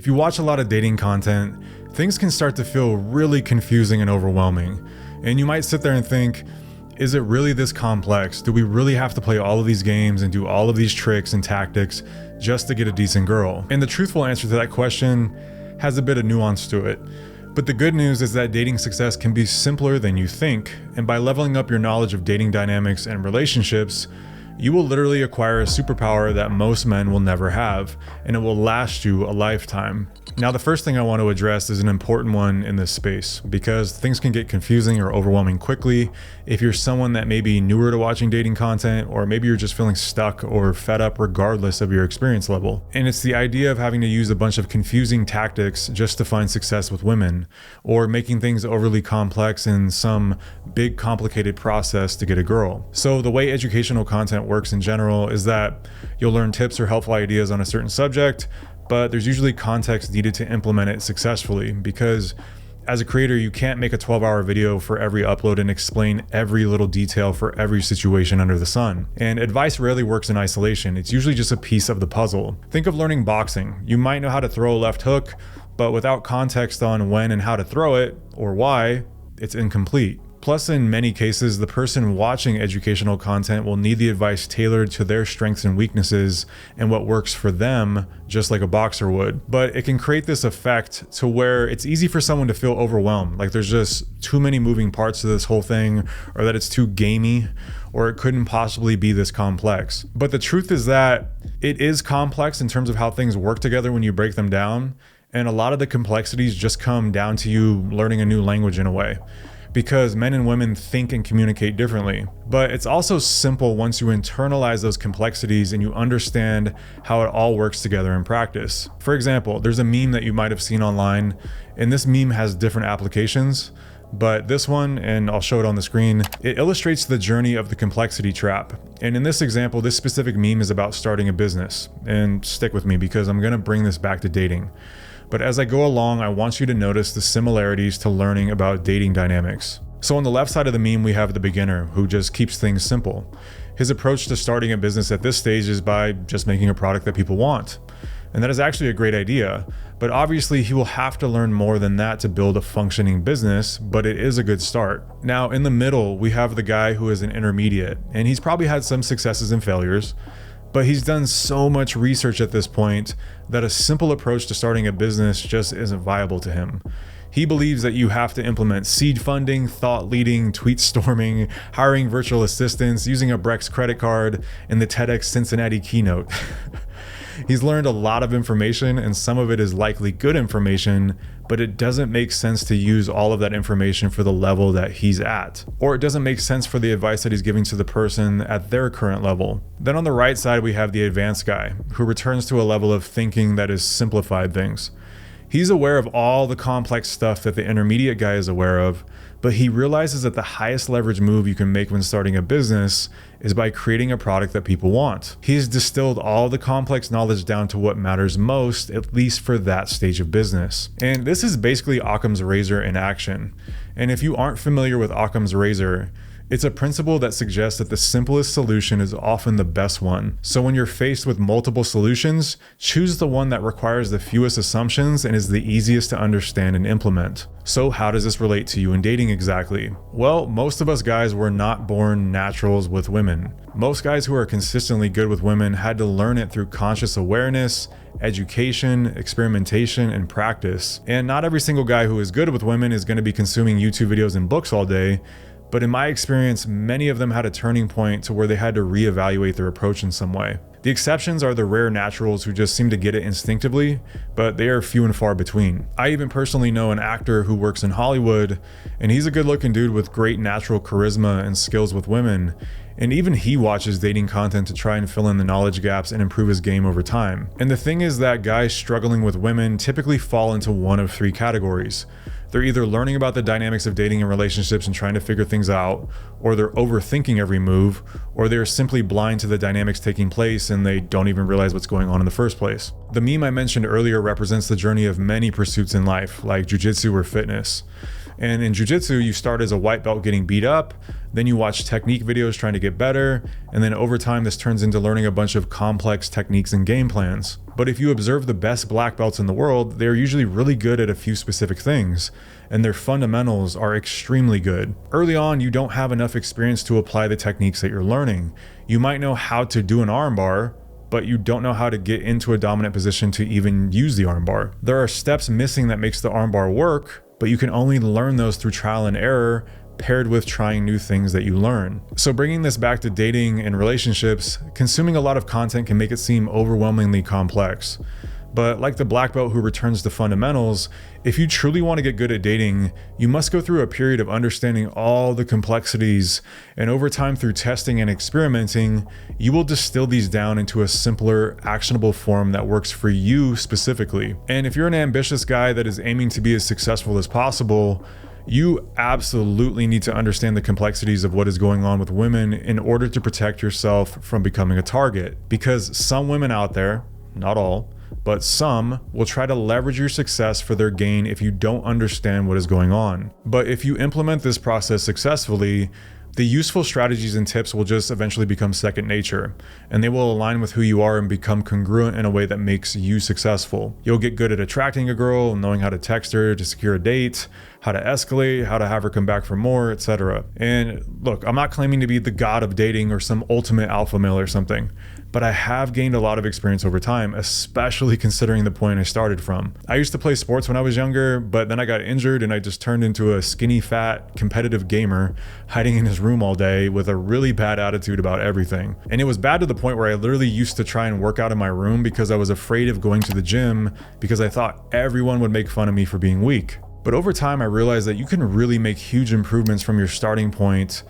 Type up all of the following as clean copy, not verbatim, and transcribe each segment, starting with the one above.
If you watch a lot of dating content, things can start to feel really confusing and overwhelming. And you might sit there and think, is it really this complex? Do we really have to play all of these games and do all of these tricks and tactics just to get a decent girl? And the truthful answer to that question has a bit of nuance to it. But the good news is that dating success can be simpler than you think. And by leveling up your knowledge of dating dynamics and relationships, you will literally acquire a superpower that most men will never have, and it will last you a lifetime. Now, the first thing I want to address is an important one in this space, because things can get confusing or overwhelming quickly if you're someone that may be newer to watching dating content, or maybe you're just feeling stuck or fed up regardless of your experience level. And it's the idea of having to use a bunch of confusing tactics just to find success with women, or making things overly complex in some big complicated process to get a girl. So the way educational content works in general is that you'll learn tips or helpful ideas on a certain subject, but there's usually context needed to implement it successfully, because as a creator, you can't make a 12-hour video for every upload and explain every little detail for every situation under the sun. And advice rarely works in isolation. It's usually just a piece of the puzzle. Think of learning boxing. You might know how to throw a left hook, but without context on when and how to throw it, or why, it's incomplete. Plus, in many cases, the person watching educational content will need the advice tailored to their strengths and weaknesses and what works for them, just like a boxer would. But it can create this effect to where it's easy for someone to feel overwhelmed, like there's just too many moving parts to this whole thing, or that it's too gamey, or it couldn't possibly be this complex. But the truth is that it is complex in terms of how things work together when you break them down, and a lot of the complexities just come down to you learning a new language in a way, because men and women think and communicate differently. But it's also simple once you internalize those complexities and you understand how it all works together in practice. For example, there's a meme that you might have seen online, and this meme has different applications, but this one, and I'll show it on the screen, it illustrates the journey of the complexity trap. And in this example, this specific meme is about starting a business. And stick with me because I'm gonna bring this back to dating. But as I go along, I want you to notice the similarities to learning about dating dynamics. So on the left side of the meme, we have the beginner who just keeps things simple. His approach to starting a business at this stage is by just making a product that people want. And that is actually a great idea, but obviously he will have to learn more than that to build a functioning business, but it is a good start. Now in the middle, we have the guy who is an intermediate, and he's probably had some successes and failures, but he's done so much research at this point that a simple approach to starting a business just isn't viable to him. He believes that you have to implement seed funding, thought leading, tweet storming, hiring virtual assistants, using a Brex credit card, and the TEDx Cincinnati keynote. He's learned a lot of information, and some of it is likely good information, but it doesn't make sense to use all of that information for the level that he's at. Or it doesn't make sense for the advice that he's giving to the person at their current level. Then on the right side, we have the advanced guy, who returns to a level of thinking that is simplified things. He's aware of all the complex stuff that the intermediate guy is aware of, but he realizes that the highest leverage move you can make when starting a business is by creating a product that people want. He's distilled all the complex knowledge down to what matters most, at least for that stage of business. And this is basically Occam's razor in action. And if you aren't familiar with Occam's razor, it's a principle that suggests that the simplest solution is often the best one. So when you're faced with multiple solutions, choose the one that requires the fewest assumptions and is the easiest to understand and implement. So how does this relate to you in dating exactly? Well, most of us guys were not born naturals with women. Most guys who are consistently good with women had to learn it through conscious awareness, education, experimentation, and practice. And not every single guy who is good with women is going to be consuming YouTube videos and books all day. But in my experience, many of them had a turning point to where they had to reevaluate their approach in some way. The exceptions are the rare naturals who just seem to get it instinctively, but they are few and far between. I even personally know an actor who works in Hollywood, and he's a good-looking dude with great natural charisma and skills with women, and even he watches dating content to try and fill in the knowledge gaps and improve his game over time. And the thing is that guys struggling with women typically fall into one of three categories. They're either learning about the dynamics of dating and relationships and trying to figure things out, or they're overthinking every move, or they're simply blind to the dynamics taking place and they don't even realize what's going on in the first place. The meme I mentioned earlier represents the journey of many pursuits in life, like jujitsu or fitness. And in jiu-jitsu, you start as a white belt getting beat up, then you watch technique videos trying to get better, and then over time this turns into learning a bunch of complex techniques and game plans. But if you observe the best black belts in the world, they're usually really good at a few specific things, and their fundamentals are extremely good. Early on, you don't have enough experience to apply the techniques that you're learning. You might know how to do an armbar, but you don't know how to get into a dominant position to even use the armbar. There are steps missing that makes the armbar work, but you can only learn those through trial and error, paired with trying new things that you learn. So bringing this back to dating and relationships, consuming a lot of content can make it seem overwhelmingly complex. But like the black belt who returns to fundamentals, if you truly want to get good at dating, you must go through a period of understanding all the complexities, and over time through testing and experimenting, you will distill these down into a simpler, actionable form that works for you specifically. And if you're an ambitious guy that is aiming to be as successful as possible, you absolutely need to understand the complexities of what is going on with women in order to protect yourself from becoming a target. Because some women out there, not all, but some will try to leverage your success for their gain if you don't understand what is going on. But if you implement this process successfully, the useful strategies and tips will just eventually become second nature, and they will align with who you are and become congruent in a way that makes you successful. You'll get good at attracting a girl, knowing how to text her to secure a date, how to escalate, how to have her come back for more, etc. And look, I'm not claiming to be the god of dating or some ultimate alpha male or something, but I have gained a lot of experience over time, especially considering the point I started from. I used to play sports when I was younger, but then I got injured and I just turned into a skinny, fat, competitive gamer hiding in his room all day with a really bad attitude about everything. And it was bad to the point where I literally used to try and work out in my room because I was afraid of going to the gym because I thought everyone would make fun of me for being weak. But over time, I realized that you can really make huge improvements from your starting point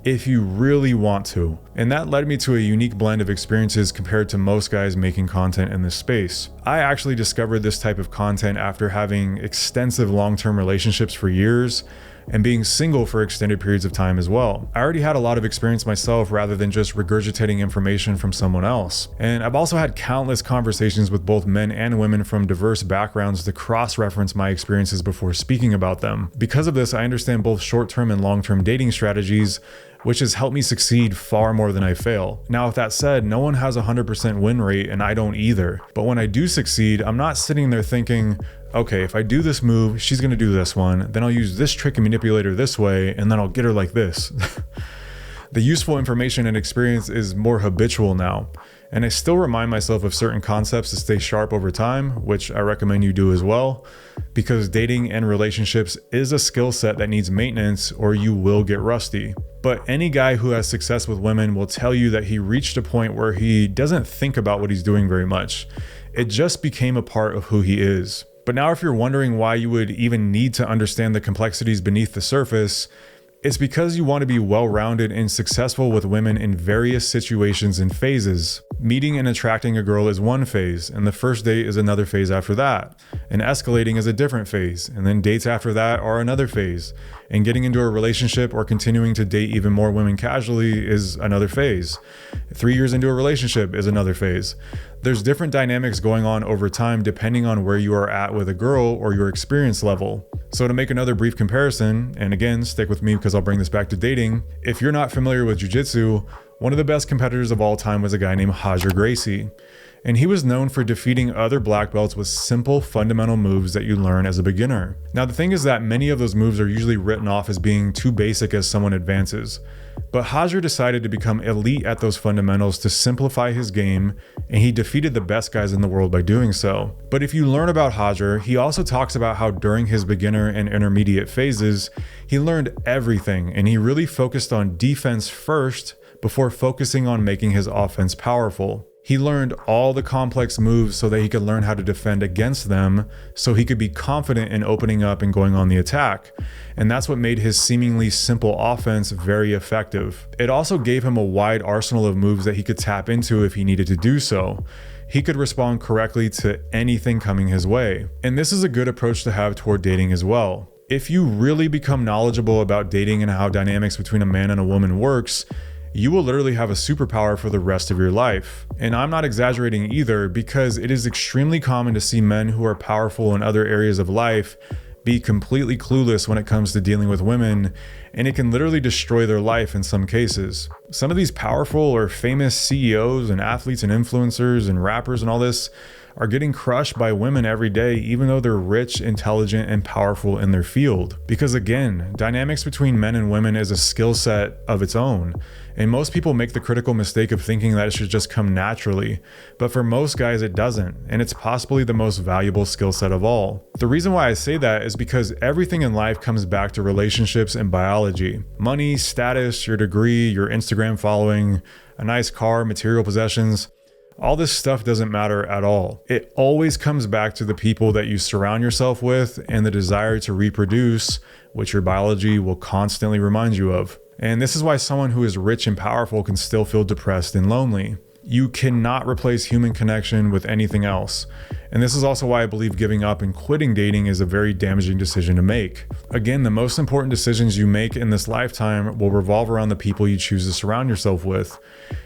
if you really want to. And that led me to a unique blend of experiences compared to most guys making content in this space. I actually discovered this type of content after having extensive long-term relationships for years and being single for extended periods of time as well. I already had a lot of experience myself rather than just regurgitating information from someone else. And I've also had countless conversations with both men and women from diverse backgrounds to cross-reference my experiences before speaking about them. Because of this, I understand both short-term and long-term dating strategies, which has helped me succeed far more than I fail. Now, with that said, no one has a 100% win rate, and I don't either. But when I do succeed, I'm not sitting there thinking, okay, if I do this move, she's gonna do this one, then I'll use this trick and manipulate her this way, and then I'll get her like this. The useful information and experience is more habitual now, and I still remind myself of certain concepts to stay sharp over time, which I recommend you do as well, because dating and relationships is a skill set that needs maintenance or you will get rusty. But any guy who has success with women will tell you that he reached a point where he doesn't think about what he's doing very much. It just became a part of who he is. But now if you're wondering why you would even need to understand the complexities beneath the surface, it's because you want to be well-rounded and successful with women in various situations and phases. Meeting and attracting a girl is one phase, and the first date is another phase after that. And escalating is a different phase, and then dates after that are another phase. And getting into a relationship or continuing to date even more women casually is another phase. 3 years into a relationship is another phase. There's different dynamics going on over time depending on where you are at with a girl or your experience level. So to make another brief comparison, and again, stick with me because I'll bring this back to dating, if you're not familiar with jiu-jitsu, one of the best competitors of all time was a guy named Roger Gracie. And he was known for defeating other black belts with simple fundamental moves that you learn as a beginner. Now the thing is that many of those moves are usually written off as being too basic as someone advances. But Roger decided to become elite at those fundamentals to simplify his game, and he defeated the best guys in the world by doing so. But if you learn about Roger, he also talks about how during his beginner and intermediate phases, he learned everything and he really focused on defense first before focusing on making his offense powerful. He learned all the complex moves so that he could learn how to defend against them, so he could be confident in opening up and going on the attack. And that's what made his seemingly simple offense very effective. It also gave him a wide arsenal of moves that he could tap into if he needed to do so. He could respond correctly to anything coming his way. And this is a good approach to have toward dating as well. If you really become knowledgeable about dating and how dynamics between a man and a woman works, you will literally have a superpower for the rest of your life. And I'm not exaggerating either, because it is extremely common to see men who are powerful in other areas of life be completely clueless when it comes to dealing with women, and it can literally destroy their life in some cases. Some of these powerful or famous CEOs and athletes and influencers and rappers and all this are getting crushed by women every day, even though they're rich, intelligent, and powerful in their field. Because again, dynamics between men and women is a skill set of its own. And most people make the critical mistake of thinking that it should just come naturally. But for most guys, it doesn't. And it's possibly the most valuable skill set of all. The reason why I say that is because everything in life comes back to relationships and biology. Money, status, your degree, your Instagram following, a nice car, material possessions. All this stuff doesn't matter at all. It always comes back to the people that you surround yourself with and the desire to reproduce, which your biology will constantly remind you of. And this is why someone who is rich and powerful can still feel depressed and lonely. You cannot replace human connection with anything else. And this is also why I believe giving up and quitting dating is a very damaging decision to make. Again, the most important decisions you make in this lifetime will revolve around the people you choose to surround yourself with.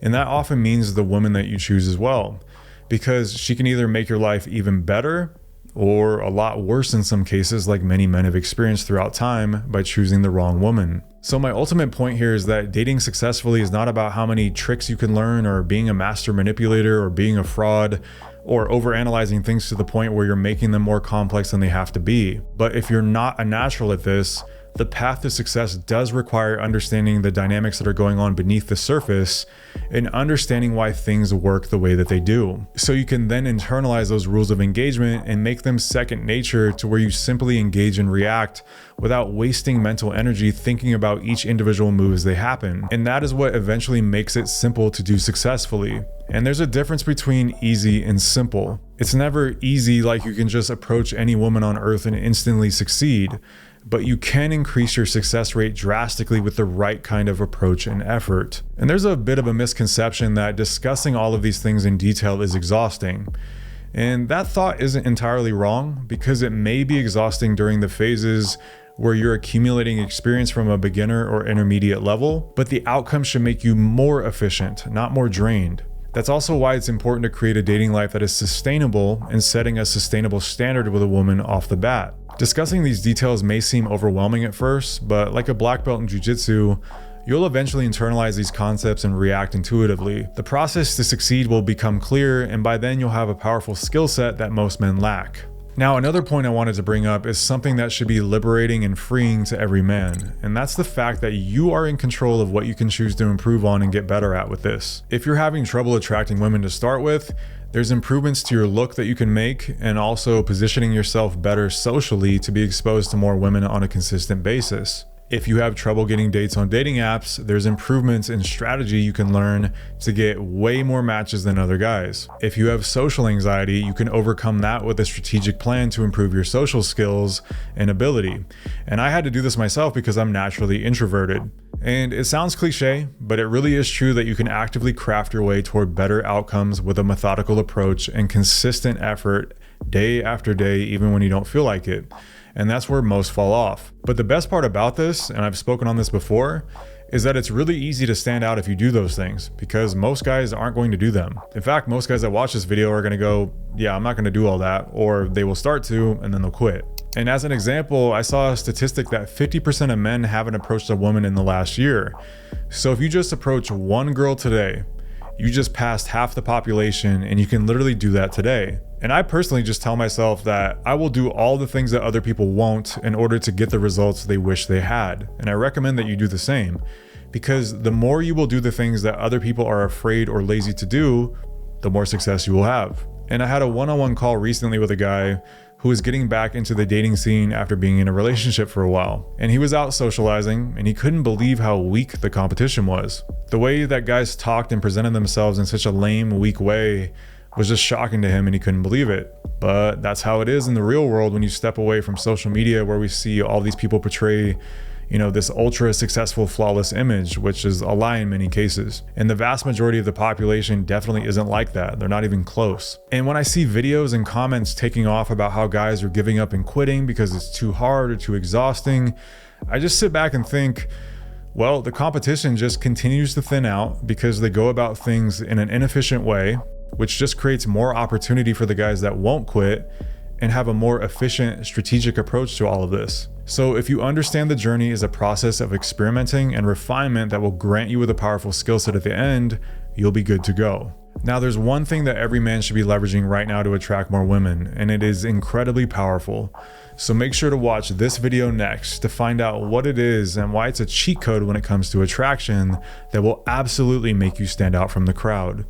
And that often means the woman that you choose as well, because she can either make your life even better or a lot worse in some cases, like many men have experienced throughout time by choosing the wrong woman. So my ultimate point here is that dating successfully is not about how many tricks you can learn or being a master manipulator or being a fraud or overanalyzing things to the point where you're making them more complex than they have to be. But if you're not a natural at this, the path to success does require understanding the dynamics that are going on beneath the surface and understanding why things work the way that they do. So you can then internalize those rules of engagement and make them second nature to where you simply engage and react without wasting mental energy thinking about each individual move as they happen. And that is what eventually makes it simple to do successfully. And there's a difference between easy and simple. It's never easy like you can just approach any woman on earth and instantly succeed. But you can increase your success rate drastically with the right kind of approach and effort. And there's a bit of a misconception that discussing all of these things in detail is exhausting. And that thought isn't entirely wrong, because it may be exhausting during the phases where you're accumulating experience from a beginner or intermediate level, but the outcome should make you more efficient, not more drained. That's also why it's important to create a dating life that is sustainable and setting a sustainable standard with a woman off the bat. Discussing these details may seem overwhelming at first, but like a black belt in jiu-jitsu, you'll eventually internalize these concepts and react intuitively. The process to succeed will become clear, and by then you'll have a powerful skill set that most men lack. Now, another point I wanted to bring up is something that should be liberating and freeing to every man, and that's the fact that you are in control of what you can choose to improve on and get better at with this. If you're having trouble attracting women to start with, there's improvements to your look that you can make, and also positioning yourself better socially to be exposed to more women on a consistent basis. If you have trouble getting dates on dating apps, there's improvements in strategy you can learn to get way more matches than other guys. If you have social anxiety, you can overcome that with a strategic plan to improve your social skills and ability. And I had to do this myself because I'm naturally introverted. And it sounds cliche, but it really is true that you can actively craft your way toward better outcomes with a methodical approach and consistent effort day after day, even when you don't feel like it. And that's where most fall off. But the best part about this, and I've spoken on this before, is that it's really easy to stand out if you do those things, because most guys aren't going to do them. In fact, most guys that watch this video are gonna go, yeah, I'm not gonna do all that, or they will start to, and then they'll quit. And as an example, I saw a statistic that 50% of men haven't approached a woman in the last year. So if you just approach one girl today, you just passed half the population, and you can literally do that today. And I personally just tell myself that I will do all the things that other people won't in order to get the results they wish they had. And I recommend that you do the same, because the more you will do the things that other people are afraid or lazy to do, the more success you will have. And I had a one-on-one call recently with a guy who was getting back into the dating scene after being in a relationship for a while. And he was out socializing, and he couldn't believe how weak the competition was. The way that guys talked and presented themselves in such a lame, weak way was just shocking to him, and he couldn't believe it. But that's how it is in the real world when you step away from social media, where we see all these people portray, this ultra successful, flawless image, which is a lie in many cases. And the vast majority of the population definitely isn't like that. They're not even close. And when I see videos and comments taking off about how guys are giving up and quitting because it's too hard or too exhausting, I just sit back and think, well, the competition just continues to thin out because they go about things in an inefficient way, which just creates more opportunity for the guys that won't quit and have a more efficient, strategic approach to all of this. So if you understand the journey is a process of experimenting and refinement that will grant you with a powerful skill set at the end, you'll be good to go. Now, there's one thing that every man should be leveraging right now to attract more women, and it is incredibly powerful. So make sure to watch this video next to find out what it is and why it's a cheat code when it comes to attraction that will absolutely make you stand out from the crowd.